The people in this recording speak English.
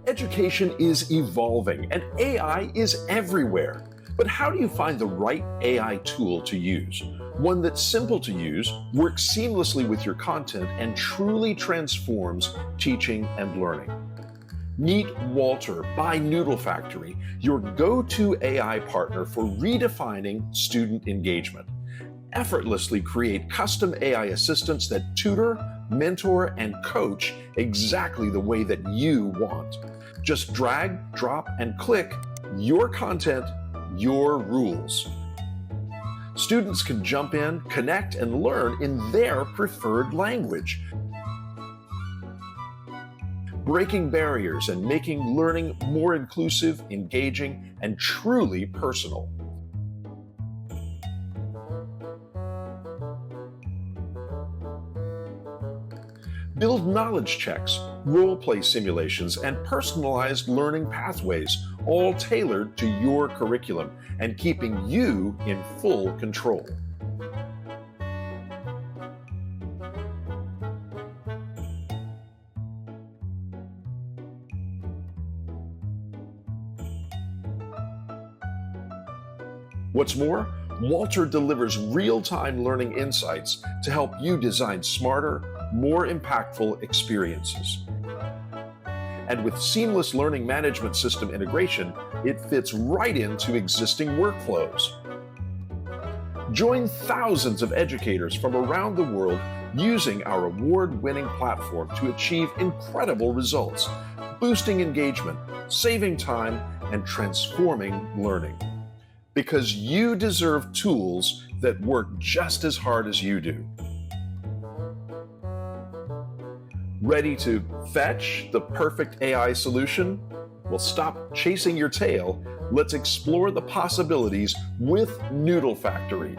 Education is evolving and AI is everywhere. But how do you find the right AI tool to use? One that's simple to use, works seamlessly with your content, and truly transforms teaching and learning. Meet Walter by Noodle Factory, your go-to AI partner for redefining student engagement. Effortlessly create custom AI assistants that tutor, mentor, and coach exactly the way that you want. Just drag, drop, and click your content, your rules. Students can jump in, connect, and learn in their preferred language, breaking barriers and making learning more inclusive, engaging, and truly personal. Build knowledge checks, role-play simulations, and personalized learning pathways, all tailored to your curriculum and keeping you in full control. What's more, Walter delivers real-time learning insights to help you design smarter, more impactful experiences. And with seamless learning management system integration, it fits right into existing workflows. Join thousands of educators from around the world using our award-winning platform to achieve incredible results, boosting engagement, saving time, and transforming learning. Because you deserve tools that work just as hard as you do. Ready to fetch the perfect AI solution? Well, stop chasing your tail. Let's explore the possibilities with Noodle Factory.